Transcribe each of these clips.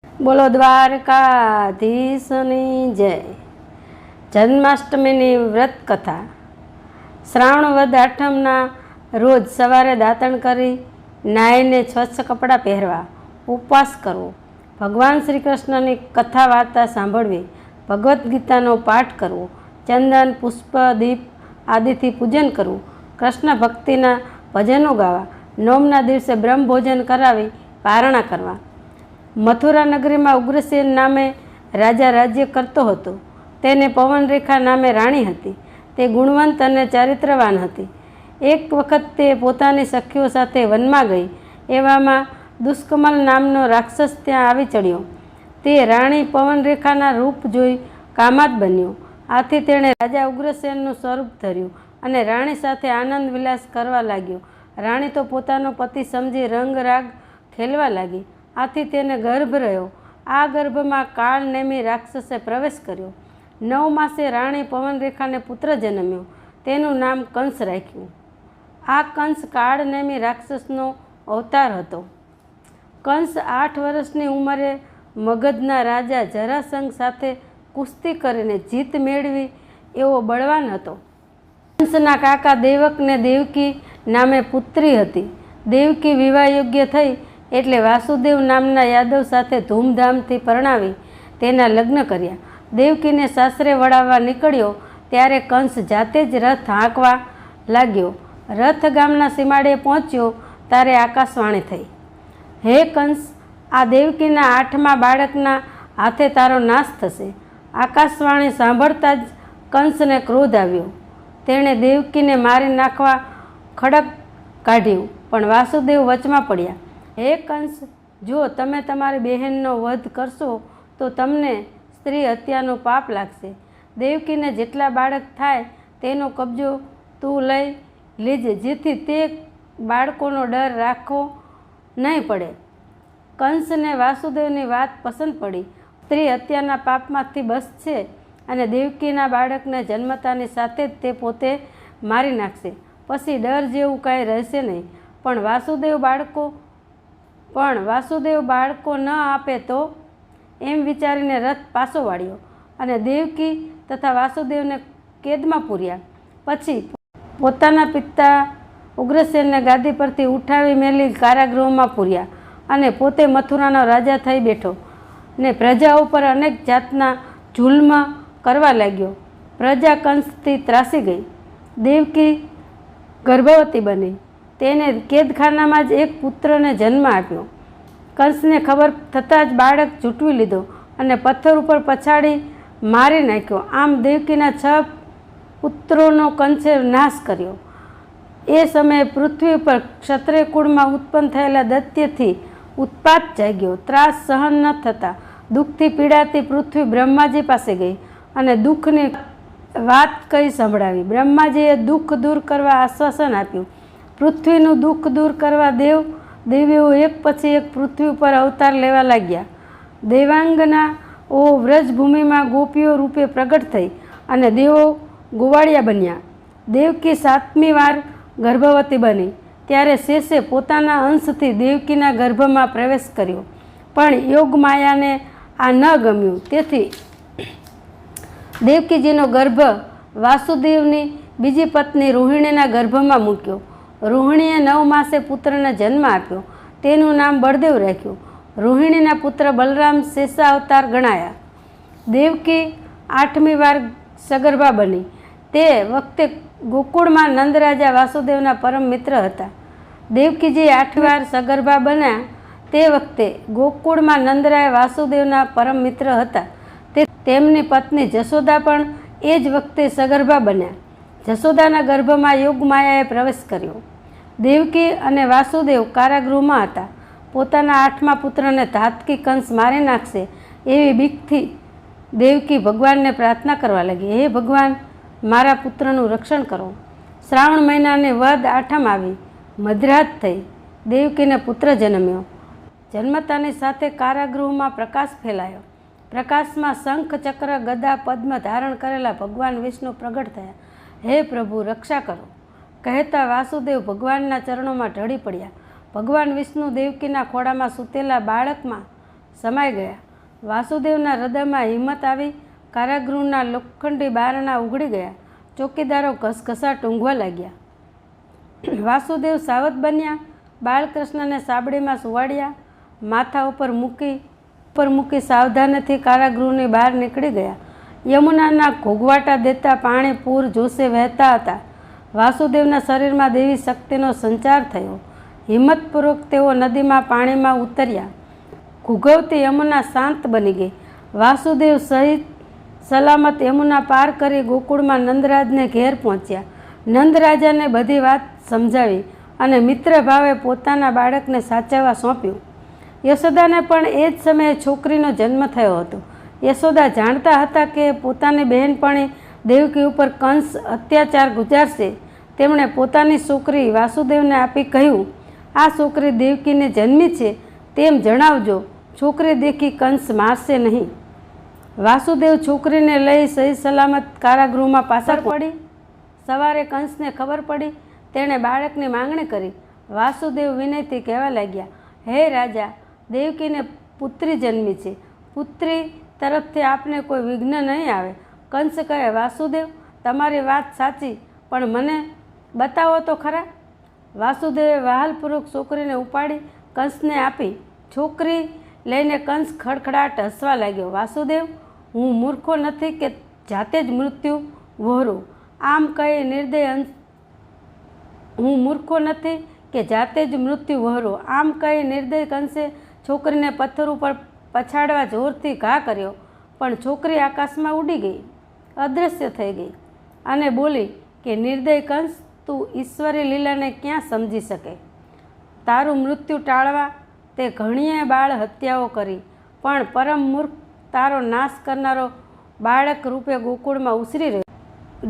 બોલો દ્વારકાધીશની જય। જન્માષ્ટમીની વ્રત કથા। શ્રાવણ વદ આઠમના રોજ સવારે દાંતણ કરી નાહીને સ્વચ્છ કપડાં પહેરવા, ઉપવાસ કરવો, ભગવાન શ્રી કૃષ્ણની કથા વાર્તા સાંભળવી, ભગવદ્ ગીતાનો પાઠ કરવો, ચંદન પુષ્પ દીપ આદિથી પૂજન કરવું, કૃષ્ણ ભક્તિના ભજનો ગાવા, નોમના દિવસે બ્રહ્મ ભોજન કરાવી પારણા કરવા। મથુરા નગરીમાં ઉગ્રસેન નામે રાજા રાજ્ય કરતો હતો। તેને પવનરેખા નામે રાણી હતી। તે ગુણવંત અને ચારિત્રવાન હતી। એક વખત તે પોતાની સખીઓ સાથે વનમાં ગઈ। એવામાં દુષ્કમલ નામનો રાક્ષસ ત્યાં આવી ચડ્યો। તે રાણી પવનરેખાના રૂપ જોઈ કામાત બન્યો। આથી તેણે રાજા ઉગ્રસેનનું સ્વરૂપ ધર્યું અને રાણી સાથે આનંદ વિલાસ કરવા લાગ્યો। રાણી તો પોતાનો પતિ સમજી રંગ રાગ ખેલવા લાગી। આથી તેને ગર્ભ રહ્યો। આ ગર્ભમાં કાળ નેમી રાક્ષસે પ્રવેશ કર્યો। 9 માસે રાણી પવનરેખાને પુત્ર જન્મ્યો। તેનું નામ કંસ રાખ્યું। આ કંસ કાળ નેમી રાક્ષસનો અવતાર હતો। કંસ 8 વર્ષની ઉંમરે મગધના રાજા જરાસંઘ સાથે કુસ્તી કરીને જીત મેળવી એવો બળવાન હતો। કંસના કાકા દેવકને દેવકી નામે પુત્રી હતી। દેવકી વિવાહ યોગ્ય થઈ એટલે વાસુદેવ નામના યાદવ સાથે ધૂમધામથી પરણાવી તેના લગ્ન કર્યા। દેવકીને સાસરે વળાવવા નીકળ્યો ત્યારે કંસ જાતે જ રથ હાંકવા લાગ્યો। રથ ગામના સીમાડે પહોંચ્યો ત્યારે આકાશવાણી થઈ, હે કંસ, આ દેવકીના 8મા બાળકના હાથે તારો નાશ થશે। આકાશવાણી સાંભળતા જ કંસને ક્રોધ આવ્યો। તેણે દેવકીને મારી નાખવા ખડક કાઢ્યું, પણ વાસુદેવ વચમાં પડ્યા। હે કંસ, જો તમે તમારી બહેનનો વધ કરશો તો તમને સ્ત્રી હત્યાનું પાપ લાગશે। દેવકીને જેટલા બાળક થાય તેનો કબજો તું લઈ લેજે, જેથી તે બાળકોનો ડર રાખવો નહીં પડે। કંસને વાસુદેવની વાત પસંદ પડી। સ્ત્રી હત્યાના પાપમાંથી બચશે અને દેવકીના બાળકને જન્મતાની સાથે જ તે પોતે મારી નાખશે। પછી ડર જેવું કાંઈ રહેશે નહીં। પણ વાસુદેવ બાળકો ન આપે તો? એમ વિચારીને રથ પાછો વાળ્યો અને દેવકી તથા વાસુદેવને કેદમાં પૂર્યા। પછી પોતાના પિતા ઉગ્રસેનને ગાદી પરથી ઉઠાવી મેલી કારાગૃહમાં પૂર્યા અને પોતે મથુરાનો રાજા થઈ બેઠો ને પ્રજા ઉપર અનેક જાતના જુલ્મ કરવા લાગ્યો। પ્રજા કંસથી ત્રાસી ગઈ। દેવકી ગર્ભવતી બની। તેને કેદખાનામાં જ એક પુત્રને જન્મ આપ્યો। કંસને ખબર થતાં જ બાળક ઝૂંટવી લીધો અને પથ્થર ઉપર પછાડી મારી નાખ્યો। આમ દેવકીના 6 પુત્રોનો કંસે નાશ કર્યો। એ સમયે પૃથ્વી ઉપર ક્ષત્રિય કુળમાં ઉત્પન્ન થયેલા દૈત્યથી ઉત્પાત જાગ્યો। ત્રાસ સહન ન થતાં દુઃખથી પીડાતી પૃથ્વી બ્રહ્માજી પાસે ગઈ અને દુઃખની વાત કહી સંભળાવી। બ્રહ્માજીએ દુઃખ દૂર કરવા આશ્વાસન આપ્યું। પૃથ્વીનું દુઃખ દૂર કરવા દેવીઓ એક પછી એક પૃથ્વી ઉપર અવતાર લેવા લાગ્યા। દેવાંગનાઓ વ્રજભૂમિમાં ગોપીઓ રૂપે પ્રગટ થઈ અને દેવો ગોવાળિયા બન્યા। દેવકી 7મી વાર ગર્ભવતી બની ત્યારે શેષે પોતાના અંશથી દેવકીના ગર્ભમાં પ્રવેશ કર્યો, પણ યોગમાયાને આ ન ગમ્યું। તેથી દેવકીજીનો ગર્ભ વાસુદેવની બીજી પત્ની રોહિણીના ગર્ભમાં મૂક્યો। રોહિણીએ 9 માસે પુત્રને જન્મ આપ્યો। તેનું નામ બળદેવ રાખ્યું। રોહિણીના પુત્ર બલરામ શેષાવતાર ગણાયા। દેવકી 8મી વાર સગર્ભા બની। તે વખતે ગોકુળમાં નંદરાજા વાસુદેવના પરમ મિત્ર હતા। દેવકીજી 8મી વાર સગર્ભા બન્યા તે વખતે ગોકુળમાં નંદરાય વાસુદેવના પરમ મિત્ર હતા। તેમની પત્ની જશોદા પણ એ જ વખતે સગર્ભા બન્યા। જશોદાના ગર્ભમાં યોગમાયાએ પ્રવેશ કર્યો। દેવકી અને વાસુદેવ કારાગૃહમાં હતા। પોતાના 8મા પુત્રને ધાતકી કંસ મારી નાખશે એવી બીકથી દેવકી ભગવાનને પ્રાર્થના કરવા લાગી, હે ભગવાન, મારા પુત્રનું રક્ષણ કરો। શ્રાવણ મહિનાની વદ આઠમ આવી। મધરાત થઈ। દેવકીને પુત્ર જન્મ્યો। જન્મતાની સાથે કારાગૃહમાં પ્રકાશ ફેલાયો। પ્રકાશમાં શંખ ચક્ર ગદા પદ્મ ધારણ કરેલા ભગવાન વિષ્ણુ પ્રગટ થયા। હે પ્રભુ, રક્ષા કરો કહેતા વાસુદેવ ભગવાનના ચરણોમાં ઢળી પડ્યા। ભગવાન વિષ્ણુ દેવકીના ખોળામાં સૂતેલા બાળકમાં સમાઈ ગયા. વાસુદેવના હૃદયમાં હિંમત આવી. કારાગૃહના લોખંડી બારણા ઉઘડી ગયા. ચોકીદારો ઘસઘસાટ ઊંઘવા લાગ્યા. વાસુદેવ સાવધ બન્યા. બાળકૃષ્ણને સાબડીમાં સુવાડ્યા. માથા ઉપર મૂકી સાવધાનીથી કારાગૃહની બહાર નીકળી ગયા. યમુનાના ઘોઘવાટા દેતા પાણી પૂર જોશે વહેતા હતા. વાસુદેવના શરીરમાં દેવી શક્તિનો સંચાર થયો. હિંમતપૂર્વક તેઓ નદીમાં પાણીમાં ઉતર્યા. ઘૂઘવતી યમુના શાંત બની ગઈ. વાસુદેવ સહિત સલામત યમુના પાર કરી ગોકુળમાં નંદરાજને ઘેર પહોંચ્યા. નંદરાજાને બધી વાત સમજાવી અને મિત્ર ભાવે પોતાના બાળકને સાચવવા સોંપ્યું. યશોદાને પણ એ જ સમયે છોકરીનો જન્મ થયો હતો. યશોદા જાણતા હતા કે પોતાની બહેનપણી દેવકી ઉપર કંસ અત્યાચાર ગુજારશે. તેમણે પોતાની છોકરી વાસુદેવને આપી કહ્યું, આ છોકરી દેવકીને જન્મી છે તેમ જણાવજો. છોકરી દેખી કંસ મારશે નહીં. વાસુદેવ છોકરીને લઈ સહી સલામત કારાગૃહમાં પાછળ પડી. સવારે કંસને ખબર પડી. તેણે બાળકની માંગણી કરી. વાસુદેવ વિનયથી કહેવા લાગ્યા, હે રાજા, દેવકીને પુત્રી જન્મી છે. પુત્રી તરફથી આપને કોઈ વિઘ્ન નહીં આવે. કંસ કહે, વાસુદેવ, તમારી વાત સાચી, પણ મને બતાવો તો ખરા. વાસુદેવે વહાલપૂર્વક છોકરીને ઉપાડી કંસને આપી. છોકરી લઈને કંસ ખડખડાટ હસવા લાગ્યો. વાસુદેવ, હું મૂર્ખો નથી કે જાતે જ મૃત્યુ વહોરું. આમ કહી નિર્દય હું મૂર્ખો નથી કે જાતે જ મૃત્યુ વહોરું. આમ કહી નિર્દય કંસે છોકરીને પથ્થર ઉપર પછાડવા જોરથી ઘા કર્યો, પણ છોકરી આકાશમાં ઉડી ગઈ, અદૃશ્ય થઈ ગઈ અને બોલી કે નિર્દય કંસ, તું ઈશ્વરી લીલાને ક્યાં સમજી શકે. તારું મૃત્યુ ટાળવા તે ઘણીએ બાળ હત્યાઓ કરી, પણ પરમ મૂર્ખ તારો નાશ કરનારો બાળક રૂપે ગોકુળમાં ઉછરી રહ્યો.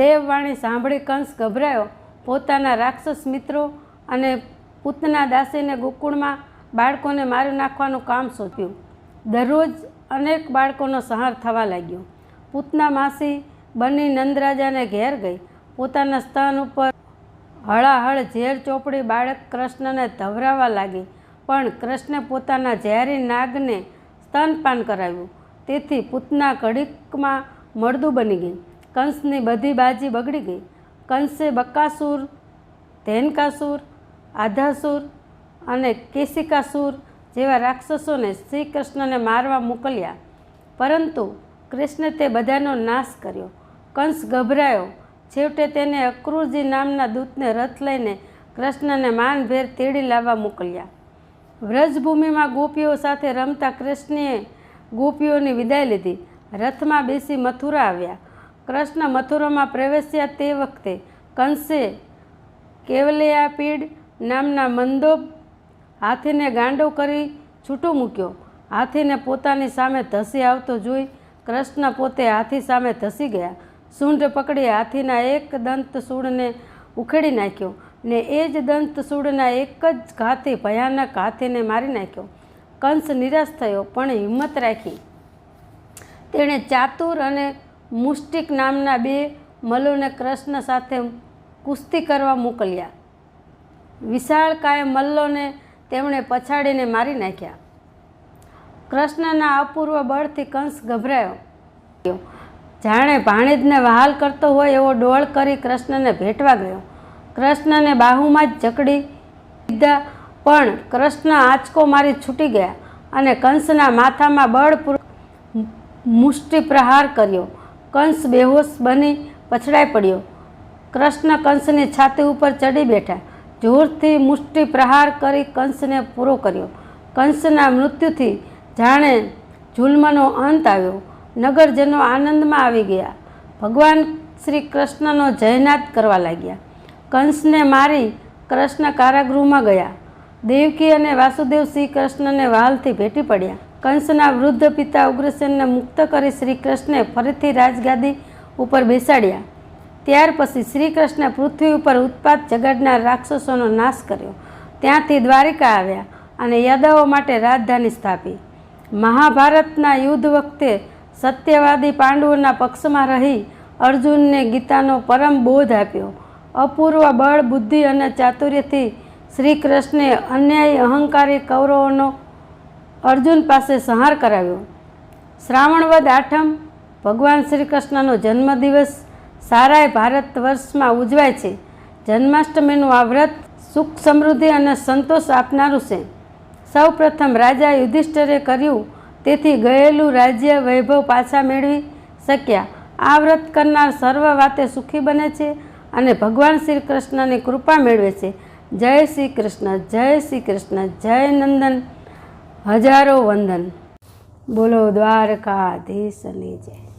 દેવવાણી સાંભળી કંસ ગભરાયો. પોતાના રાક્ષસ મિત્રો અને પૂતના દાસીને ગોકુળમાં બાળકોને મારી નાખવાનું કામ સોંપ્યું. દરરોજ અનેક બાળકોનો સંહાર થવા લાગ્યો. પૂતના માસી બની નંદરાજાને ઘેર ગઈ. પોતાના સ્તન ઉપર હળાહળ ઝેર ચોપડી બાળક કૃષ્ણને ધવરાવવા લાગી, પણ કૃષ્ણે પોતાના ઝેરી નાગને સ્તનપાન કરાવ્યું. તેથી પૂતના ઘડીકમાં મળદું બની ગઈ. કંસની બધી બાજી બગડી ગઈ. કંસે બકાસુર, ધેનકાસુર, આધાસુર અને કેશિકાસુર જેવા રાક્ષસોને શ્રી કૃષ્ણને મારવા મોકલ્યા, પરંતુ કૃષ્ણે તે બધાનો નાશ કર્યો. કંસ ગભરાયો. છેવટે તેને અક્રૂરજી નામના દૂતને રથ લઈને કૃષ્ણને માનભેર તેડી લાવવા મોકલ્યા. વ્રજભૂમિમાં ગોપીઓ સાથે રમતા કૃષ્ણએ ગોપીઓની વિદાય લીધી. રથમાં બેસી મથુરા આવ્યા. કૃષ્ણ મથુરામાં પ્રવેશ્યા તે વખતે કંસે કેવલિયાપીડ નામના મંદોબ હાથીને ગાંડો કરી છૂટો મૂક્યો. હાથીને પોતાની સામે ધસી આવતો જોઈ કૃષ્ણ પોતે હાથી સામે ધસી ગયા. સૂંઢ પકડી હાથીના એક દંત સૂળને ઉખેડી નાખ્યો ને એ જ દંત સૂળના એક જ ઘાથી ભયાનક હાથીને મારી નાખ્યો. કંસ નિરાશ થયો, પણ હિંમત રાખી. તેણે ચાતુર અને મુષ્ટિક નામના બે મલ્લોને કૃષ્ણ સાથે કુસ્તી કરવા મોકલ્યા. વિશાળકાય મલ્લોને તેમણે પછાડીને મારી નાખ્યા. કૃષ્ણના અપૂર્વ બળથી કંસ ગભરાયો. જાણે ભાણેજને વહાલ કરતો હોય એવો ડોળ કરી કૃષ્ણને ભેટવા ગયો. કૃષ્ણને બાહુમાં જ જકડી દીધા, પણ કૃષ્ણ આંચકો મારી છૂટી ગયા અને કંસના માથામાં બળપૂર્વક મુષ્ટિ પ્રહાર કર્યો. કંસ બેહોશ બની પછડાઈ પડ્યો. કૃષ્ણ કંસની છાતી ઉપર ચડી બેઠા. જોરથી મુષ્ટિ પ્રહાર કરી કંસને પૂરો કર્યો. કંસના મૃત્યુથી જાણે જુલ્મનો અંત આવ્યો. નગરજનો આનંદમાં આવી ગયા. ભગવાન શ્રી કૃષ્ણનો જયનાદ કરવા લાગ્યા. કંસને મારી કૃષ્ણ કારાગૃહમાં ગયા. દેવકી અને વાસુદેવ શ્રી કૃષ્ણને વહાલથી ભેટી પડ્યા. કંસના વૃદ્ધ પિતા ઉગ્રસેનને મુક્ત કરી શ્રી કૃષ્ણે ફરીથી રાજગાદી ઉપર બેસાડ્યા. ત્યાર પછી શ્રી કૃષ્ણે પૃથ્વી ઉપર ઉત્પાત જગાડનાર રાક્ષસોનો નાશ કર્યો. ત્યાંથી દ્વારિકા આવ્યા અને યાદવો માટે રાજધાની સ્થાપી. મહાભારતના યુદ્ધ વખતે સત્યવાદી પાંડવોના પક્ષમાં રહી અર્જુનને ગીતાનો પરમ બોધ આપ્યો. અપૂર્વ બળ, બુદ્ધિ અને ચાતુર્યથી શ્રી કૃષ્ણે અન્યાયી અહંકારી કૌરવોનો અર્જુન પાસે સંહાર કરાવ્યો. શ્રાવણ વદ આઠમ ભગવાન શ્રી કૃષ્ણનો જન્મદિવસ સારાય ભારત વર્ષમાં ઉજવાય છે. જન્માષ્ટમીનું આ વ્રત સુખ સમૃદ્ધિ અને સંતોષ આપનારું છે. સૌ પ્રથમ રાજા યુધિષ્ઠિરે કર્યું, તેથી ગયેલું રાજ્ય વૈભવ પાછા મેળવી શક્યા. આ વ્રત કરનાર સર્વ વાતે સુખી બને છે અને ભગવાન શ્રી કૃષ્ણની કૃપા મેળવે છે. જય શ્રી કૃષ્ણ, જય શ્રી કૃષ્ણ, જય નંદન, હજારો વંદન. બોલો દ્વારકાધીશની જય.